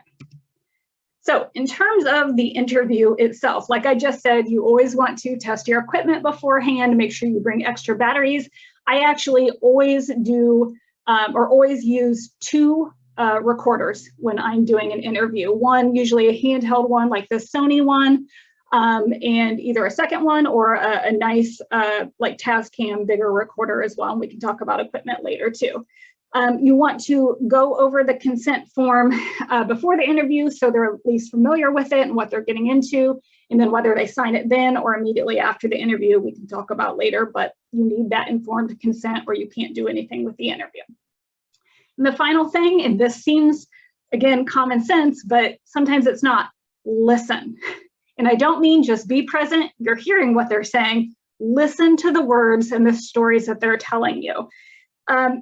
D: So in terms of the interview itself, like I just said, you always want to test your equipment beforehand, make sure you bring extra batteries. I actually always do or always use two recorders when I'm doing an interview. One, usually a handheld one like the Sony one, and either a second one or a nice like Tascam bigger recorder as well. And we can talk about equipment later too. You want to go over the consent form before the interview so they're at least familiar with it and what they're getting into, and then whether they sign it then or immediately after the interview, we can talk about later, but you need that informed consent or you can't do anything with the interview. And the final thing, and this seems, again, common sense, but sometimes it's not, listen. And I don't mean just be present, you're hearing what they're saying, listen to the words and the stories that they're telling you.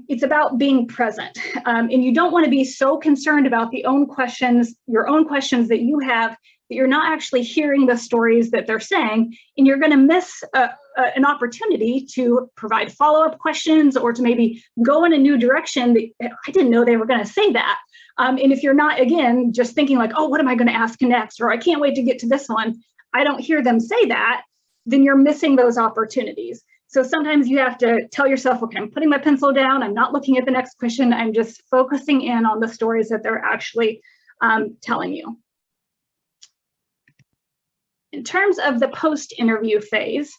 D: It's about being present. And you don't want to be so concerned about your own questions that you have that you're not actually hearing the stories that they're saying, and you're going to miss an opportunity to provide follow-up questions or to maybe go in a new direction that I didn't know they were going to say that. And if you're not, again, just thinking like, oh, what am I going to ask next? Or I can't wait to get to this one. I don't hear them say that, then you're missing those opportunities. So sometimes you have to tell yourself, okay, I'm putting my pencil down. I'm not looking at the next question. I'm just focusing in on the stories that they're actually telling you. In terms of the post-interview phase,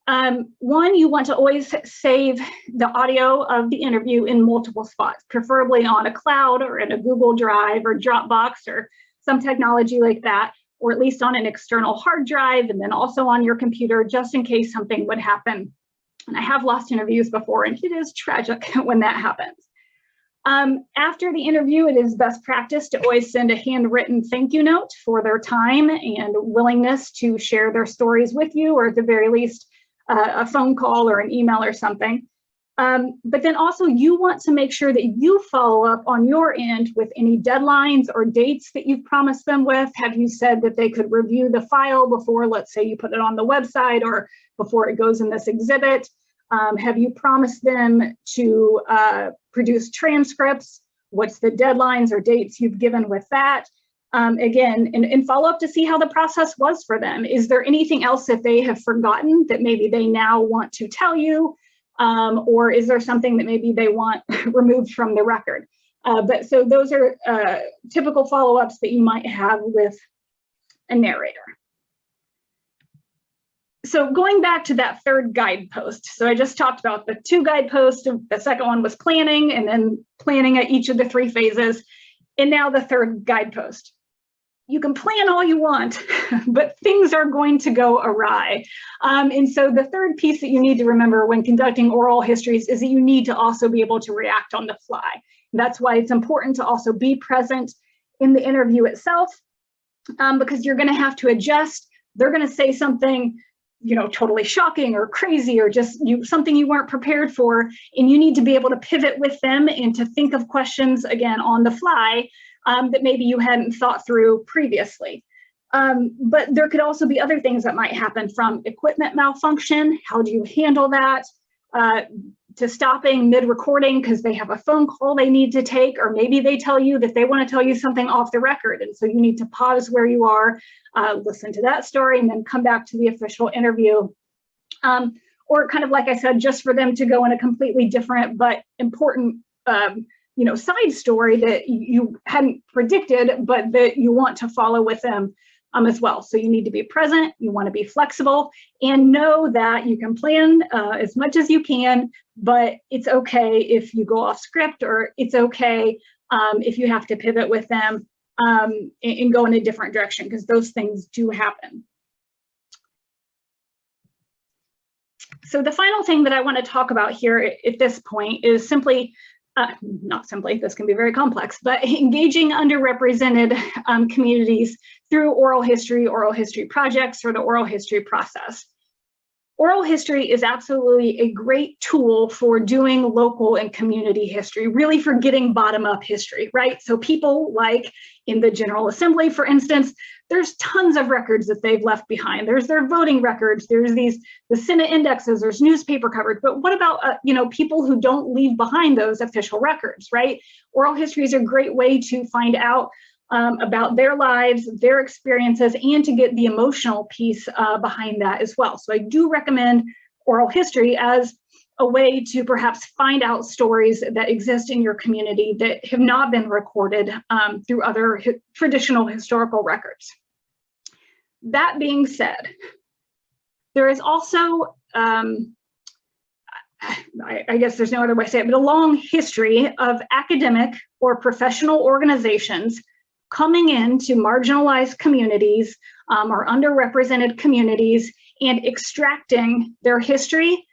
D: one, you want to always save the audio of the interview in multiple spots, preferably on a cloud or in a Google Drive or Dropbox or some technology like that, or at least on an external hard drive, and then also on your computer, just in case something would happen. And I have lost interviews before, and it is tragic when that happens. After the interview, it is best practice to always send a handwritten thank you note for their time and willingness to share their stories with you, or at the very least, a phone call or an email or something. But then also you want to make sure that you follow up on your end with any deadlines or dates that you've promised them with. Have you said that they could review the file before, let's say you put it on the website or before it goes in this exhibit? Have you promised them to produce transcripts? What's the deadlines or dates you've given with that? Again, and follow up to see how the process was for them. Is there anything else that they have forgotten that maybe they now want to tell you? Or is there something that maybe they want removed from the record? But so those are typical follow-ups that you might have with a narrator. So going back to that third guidepost. So I just talked about the two guideposts. The second one was planning, and then planning at each of the three phases. And now the third guidepost. You can plan all you want, but things are going to go awry. And so the third piece that you need to remember when conducting oral histories is that you need to also be able to react on the fly. And that's why it's important to also be present in the interview itself, because you're going to have to adjust. They're going to say something totally shocking or crazy or just something you weren't prepared for, and you need to be able to pivot with them and to think of questions again on the fly that maybe you hadn't thought through previously. But there could also be other things that might happen, from equipment malfunction. How do you handle that? To stopping mid-recording because they have a phone call they need to take, or maybe they tell you that they want to tell you something off the record, and so you need to pause where you are, listen to that story, and then come back to the official interview. Or kind of like I said, just for them to go in a completely different but important side story that you hadn't predicted, but that you want to follow with them as well. So you need to be present, you want to be flexible, and know that you can plan as much as you can, but it's okay if you go off script, or it's okay if you have to pivot with them and go in a different direction, because those things do happen. So the final thing that I want to talk about here at this point is simply, not simply, this can be very complex, but engaging underrepresented communities through oral history projects, or the oral history process. Oral history is absolutely a great tool for doing local and community history, really for getting bottom-up history, right? So people, like in the General Assembly, for instance, there's tons of records that they've left behind. There's their voting records, there's the Senate indexes, there's newspaper coverage, but what about people who don't leave behind those official records, right? Oral history is a great way to find out about their lives, their experiences, and to get the emotional piece behind that as well. So I do recommend oral history as a way to perhaps find out stories that exist in your community that have not been recorded through other traditional historical records. That being said, there is also, I guess there's no other way to say it, but a long history of academic or professional organizations coming into marginalized communities or underrepresented communities and extracting their history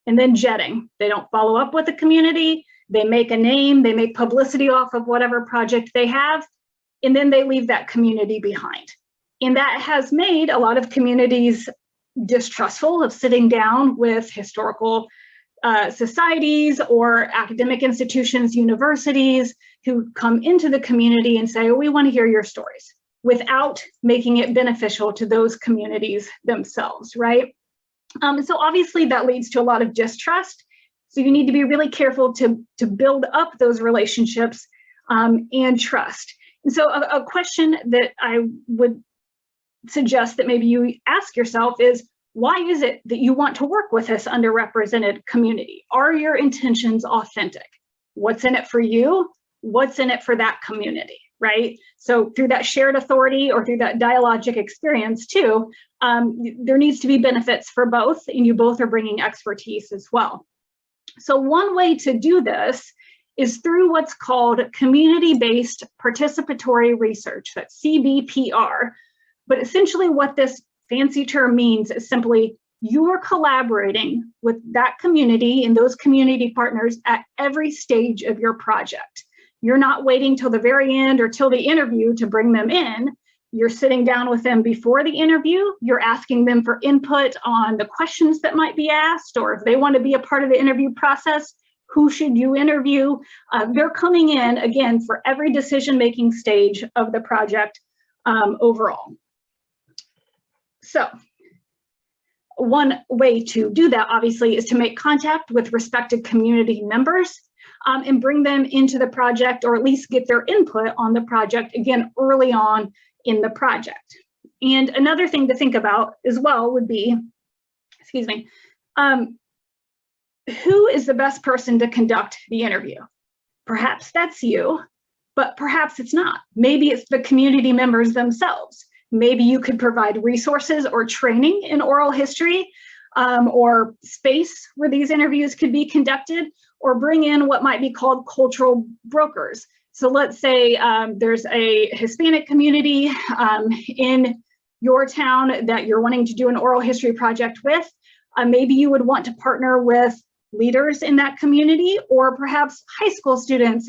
D: and then jetting. They don't follow up with the community, they make a name, they make publicity off of whatever project they have, and then they leave that community behind. And that has made a lot of communities distrustful of sitting down with historical societies or academic institutions, universities, who come into the community and say, oh, we want to hear your stories, without making it beneficial to those communities themselves, right? So obviously that leads to a lot of distrust. So you need to be really careful to build up those relationships and trust. And so a question that I would suggest that maybe you ask yourself is, why is it that you want to work with this underrepresented community? Are your intentions authentic? What's in it for you? What's in it for that community, right? So through that shared authority or through that dialogic experience too, there needs to be benefits for both, and you both are bringing expertise as well. So one way to do this is through what's called community-based participatory research, that's CBPR. But essentially what this fancy term means is simply you are collaborating with that community and those community partners at every stage of your project. You're not waiting till the very end or till the interview to bring them in. You're sitting down with them before the interview. You're asking them for input on the questions that might be asked, or if they want to be a part of the interview process, who should you interview? They're coming in, again, for every decision-making stage of the project overall. So one way to do that, obviously, is to make contact with respected community members and bring them into the project, or at least get their input on the project, again, early on in the project. And another thing to think about as well would be, excuse me, who is the best person to conduct the interview? Perhaps that's you, but perhaps it's not. Maybe it's the community members themselves. Maybe you could provide resources or training in oral history, or space where these interviews could be conducted, or bring in what might be called cultural brokers. So let's say there's a Hispanic community in your town that you're wanting to do an oral history project with. Maybe you would want to partner with leaders in that community, or perhaps high school students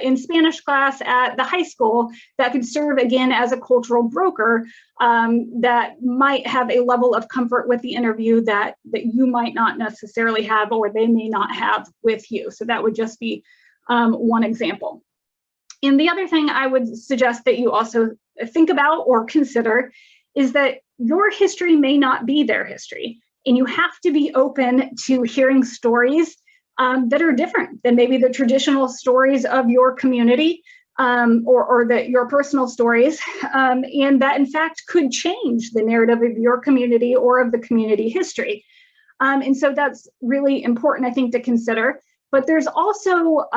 D: in Spanish class at the high school that could serve again as a cultural broker that might have a level of comfort with the interview that you might not necessarily have, or they may not have with you. So that would just be one example. And the other thing I would suggest that you also think about or consider is that your history may not be their history. And you have to be open to hearing stories that are different than maybe the traditional stories of your community or your personal stories, and that in fact could change the narrative of your community or of the community history. And so that's really important, I think, to consider. But there's also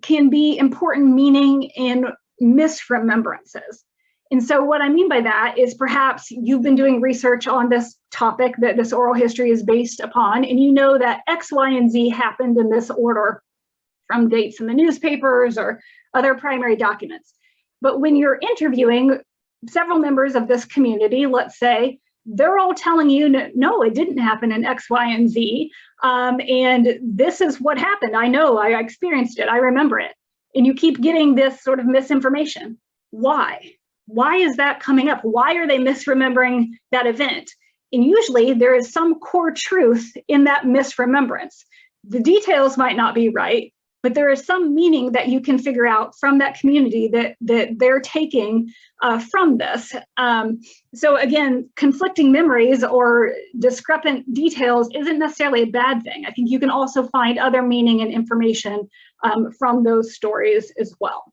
D: can be important meaning in misremembrances. And so what I mean by that is perhaps you've been doing research on this topic that this oral history is based upon, and you know that X, Y, and Z happened in this order from dates in the newspapers or other primary documents. But when you're interviewing several members of this community, let's say, they're all telling you, no, it didn't happen in X, Y, and Z. And this is what happened. I know, I experienced it, I remember it. And you keep getting this sort of misinformation. Why? Why is that coming up? Why are they misremembering that event? And usually there is some core truth in that misremembrance. The details might not be right, but there is some meaning that you can figure out from that community that they're taking from this. So again, conflicting memories or discrepant details isn't necessarily a bad thing. I think you can also find other meaning and information from those stories as well.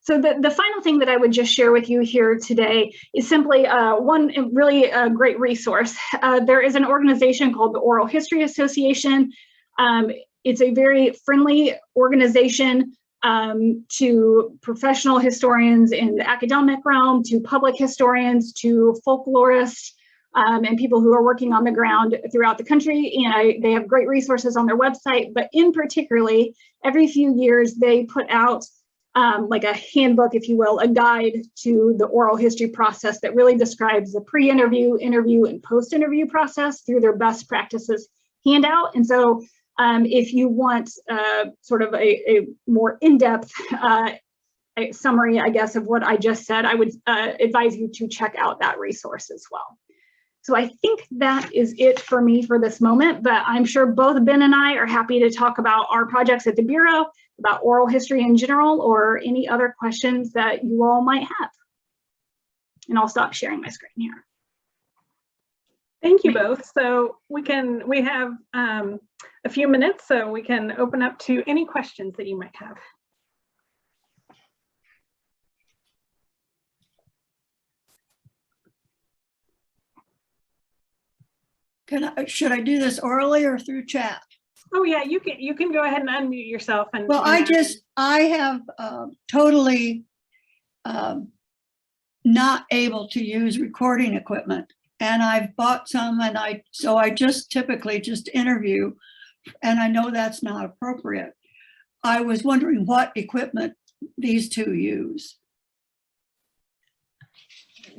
D: So the final thing that I would just share with you here today is simply one really great resource. There is an organization called the Oral History Association. It's a very friendly organization to professional historians in the academic realm, to public historians, to folklorists, and people who are working on the ground throughout the country. And they have great resources on their website, but in particularly, every few years they put out like a handbook, if you will, a guide to the oral history process that really describes the pre-interview, interview, and post-interview process through their best practices handout. And so if you want sort of a more in-depth summary, I guess, of what I just said, I would advise you to check out that resource as well. So I think that is it for me for this moment, but I'm sure both Ben and I are happy to talk about our projects at the Bureau, about oral history in general, or any other questions that you all might have. And I'll stop sharing my screen here.
A: Thank you both. So we have a few minutes, so we can open up to any questions that you might have.
F: Should I do this orally or through chat?
A: Oh yeah, you can go ahead and unmute yourself. And
F: well, I have totally not able to use recording equipment, and I've bought some, and so I just typically just interview, and I know that's not appropriate. I was wondering what equipment these two use.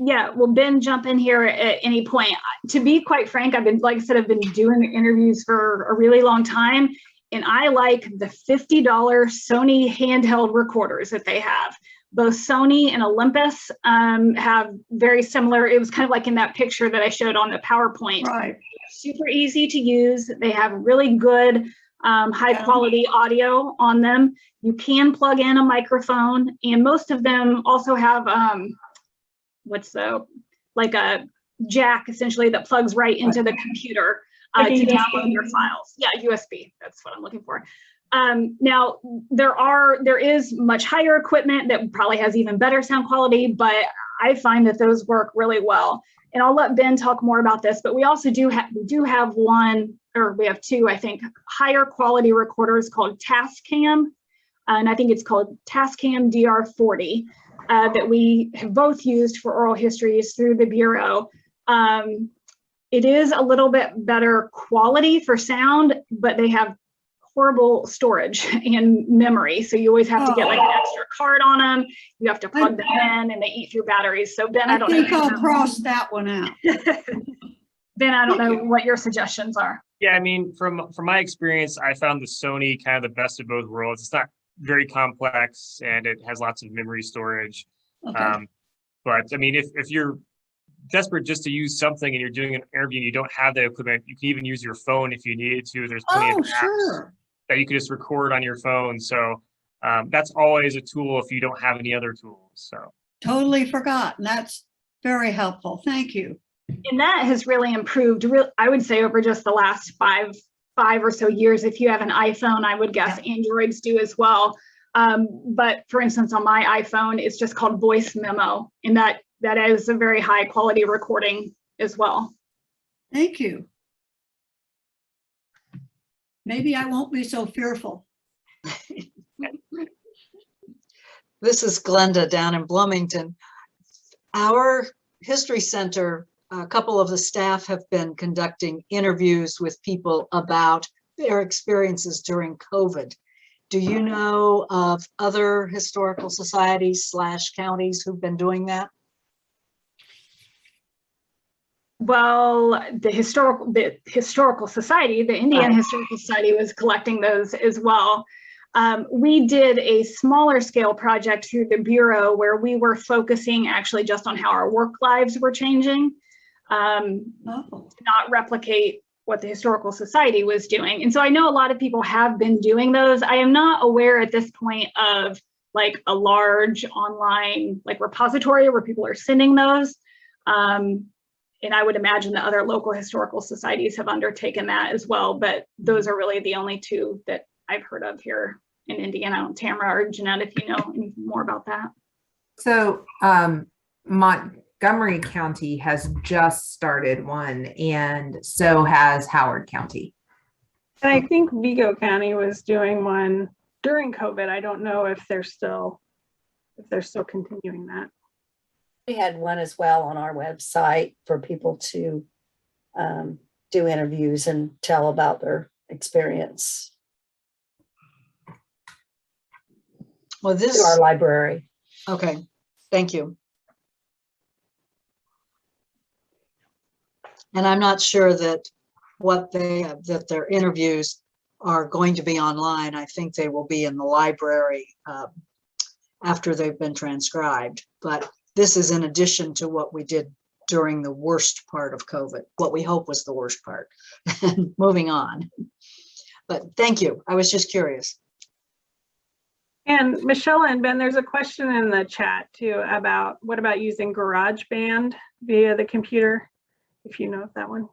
D: Yeah, well, Ben, jump in here at any point. To be quite frank, I've been, like I said, I've been doing interviews for a really long time, and I like the $50 Sony handheld recorders that they have. Both Sony and Olympus have very similar, it was kind of like in that picture that I showed on the PowerPoint.
F: Right.
D: Super easy to use. They have really good high quality audio on them. You can plug in a microphone, and most of them also have like a jack essentially that plugs right into the computer to download your files. Yeah, USB, that's what I'm looking for. Now there is much higher equipment that probably has even better sound quality, but I find that those work really well. And I'll let Ben talk more about this, but we also do have one, or we have two, I think, higher quality recorders called Tascam, and I think it's called Tascam DR40. That we have both used for oral histories through the Bureau. It is a little bit better quality for sound, but they have horrible storage and memory. So you always have to get like an extra card on them. You have to plug them in, and they eat through batteries. So Ben, I don't know.
F: I'll cross that one out.
D: Ben, I don't
F: Thank
D: know
F: you.
D: what your suggestions are.
E: Yeah, I mean, from my experience, I found the Sony kind of the best of both worlds. It's not very complex and it has lots of memory storage.
F: Okay.
E: But I mean, if you're desperate just to use something and you're doing an interview and you don't have the equipment, you can even use your phone if you needed to. There's plenty of
F: Oh,
E: apps
F: sure.
E: that you can just record on your phone. So that's always a tool if you don't have any other tools. So
F: Totally forgotten. That's very helpful. Thank you.
D: And that has really improved, I would say, over just the last five or so years. If you have an iPhone, I would guess Androids do as well. But for instance, on my iPhone, it's just called Voice Memo, and that is a very high quality recording as well.
F: Thank you. Maybe I won't be so fearful.
G: This is Glenda down in Bloomington. Our History Center, a couple of the staff have been conducting interviews with people about their experiences during COVID. Do you know of other historical societies / counties who've been doing that?
D: Well, the historical society, the Indiana Historical Society, was collecting those as well. We did a smaller scale project through the Bureau where we were focusing actually just on how our work lives were changing, to not replicate what the Historical Society was doing. And so I know a lot of people have been doing those. I am not aware at this point of like a large online like repository where people are sending those. And I would imagine that other local historical societies have undertaken that as well, but those are really the only two that I've heard of here in Indiana. Tamara or Jeanette, if you know anything more about that.
B: So Montgomery County has just started one, and so has Howard County.
A: And I think Vigo County was doing one during COVID. I don't know if they're still continuing that.
H: We had one as well on our website for people to do interviews and tell about their experience
G: Well,
H: to our library.
G: okay, thank you. And I'm not sure that that their interviews are going to be online. I think they will be in the library after they've been transcribed. But this is in addition to what we did during the worst part of COVID, what we hope was the worst part. Moving on. But thank you. I was just curious.
A: And Michelle and Ben, there's a question in the chat too about what about using GarageBand via the computer, if you know that one.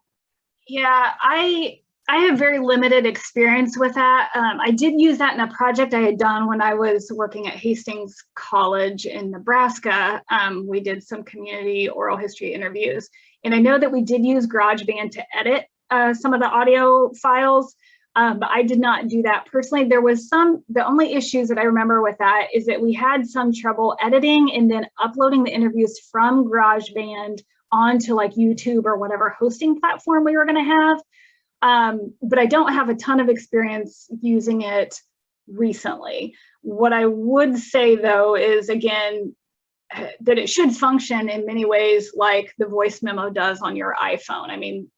D: Yeah, I have very limited experience with that. I did use that in a project I had done when I was working at Hastings College in Nebraska. We did some community oral history interviews, and I know that we did use GarageBand to edit some of the audio files, but I did not do that personally. There was the only issues that I remember with that is that we had some trouble editing and then uploading the interviews from GarageBand onto like YouTube or whatever hosting platform we were going to have. But I don't have a ton of experience using it recently. What I would say though is, again, that it should function in many ways like the voice memo does on your iPhone. I mean,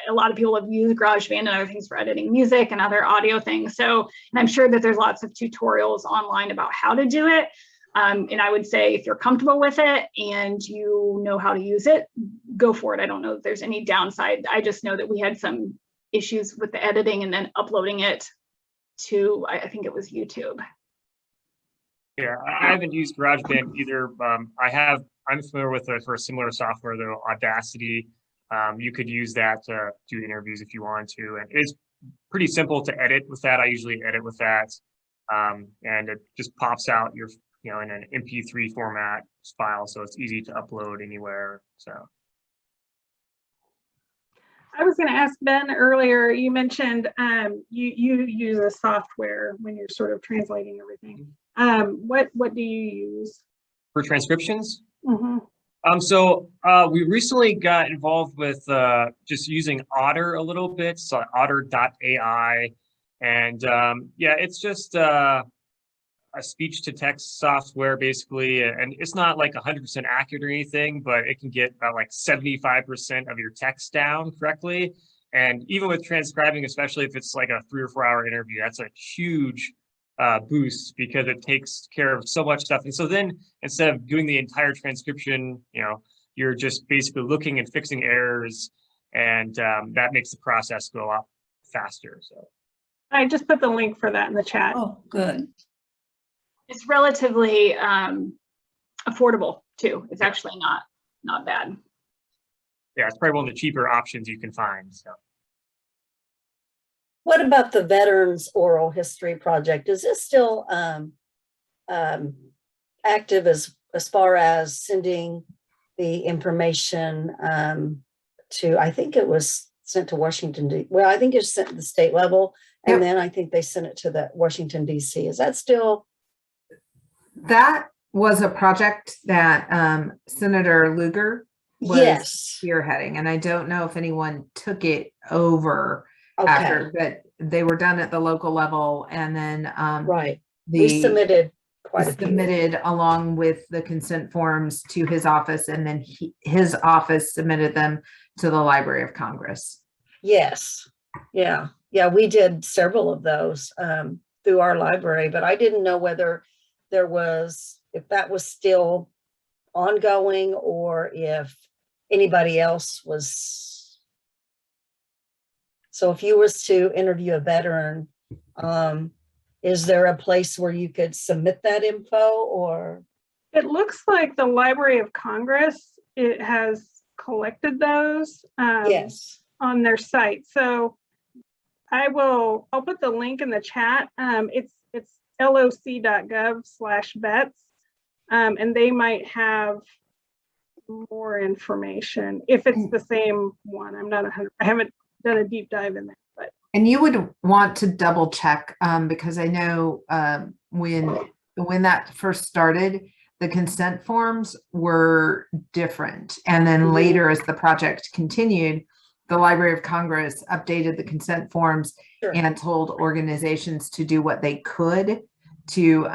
D: a lot of people have used GarageBand and other things for editing music and other audio things. So, and I'm sure that there's lots of tutorials online about how to do it. And I would say if you're comfortable with it and you know how to use it, go for it. I don't know if there's any downside. I just know that we had some issues with the editing and then uploading it to, I think it was YouTube.
E: yeah, I haven't used GarageBand either. I'm familiar with for a similar software though, Audacity. You could use that to do interviews if you want to, and it's pretty simple to edit with that. I usually edit with that, and it just pops out your in an MP3 format file, so it's easy to upload anywhere. So
A: I was going to ask Ben earlier, you mentioned you use a software when you're sort of translating everything. What do you use?
E: for transcriptions?
A: Mm-hmm.
E: So we recently got involved with just using Otter a little bit, so otter.ai, and yeah, it's just a speech to text software basically, and it's not like 100% accurate or anything, but it can get about like 75% of your text down correctly. And even with transcribing, especially if it's like a 3 or 4 hour interview, that's a huge boost because it takes care of so much stuff. And so then instead of doing the entire transcription, you're just basically looking and fixing errors, and that makes the process go a lot faster. So
A: I just put the link for that in the chat.
F: Oh, good.
D: It's relatively affordable too. It's actually not bad.
E: yeah, it's probably one of the cheaper options you can find. So
H: What about the Veterans Oral History Project? Is this still active as far as sending the information to, I think it was sent to Washington, well, I think it's sent to the state level, and
B: Yep.
H: then I think they sent it to the Washington, D.C. Is that still?
B: That was a project that Senator Lugar was
H: Yes.
B: spearheading, and I don't know if anyone took it over
H: Okay,
B: after, but they were done at the local level, and then
H: right. We submitted quite a few.
B: submitted along with the consent forms to his office, and then his office submitted them to the Library of Congress.
H: Yes. Yeah. Yeah. We did several of those through our library, but I didn't know whether if that was still ongoing or if anybody else was. So if you was to interview a veteran, is there a place where you could submit that info, or?
A: It looks like the Library of Congress, it has collected those
H: Yes.
A: on their site. So I'll put the link in the chat. It's loc.gov/vets, and they might have more information if it's the same one. I'm not 100. I haven't done a deep dive in there, but.
B: And you would want to double check because I know when that first started, the consent forms were different. And then later, as the project continued, the Library of Congress updated the consent forms
H: Sure.
B: and told organizations to do what they could to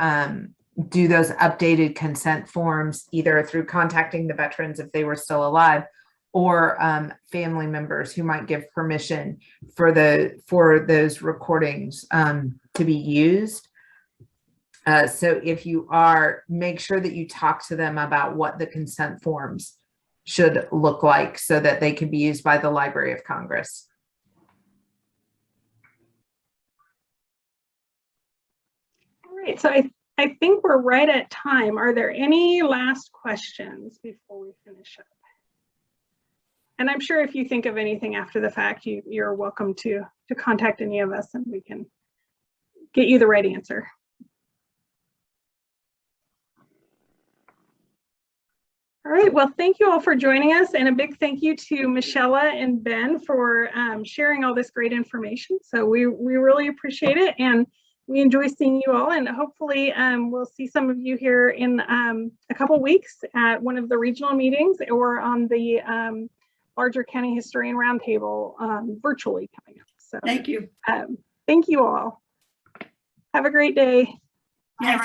B: do those updated consent forms, either through contacting the veterans if they were still alive, or family members who might give permission for those recordings to be used. So if you make sure that you talk to them about what the consent forms should look like so that they can be used by the Library of Congress.
A: All right, so I think we're right at time. Are there any last questions before we finish up? And I'm sure if you think of anything after the fact, you're welcome to contact any of us and we can get you the right answer. All right, well, thank you all for joining us, and a big thank you to Michelle and Ben for sharing all this great information. So we really appreciate it, and we enjoy seeing you all, and hopefully we'll see some of you here in a couple weeks at one of the regional meetings or on the larger County Historian Roundtable virtually coming up. So
F: Thank you.
A: thank you all. Have a great day.
F: Yes.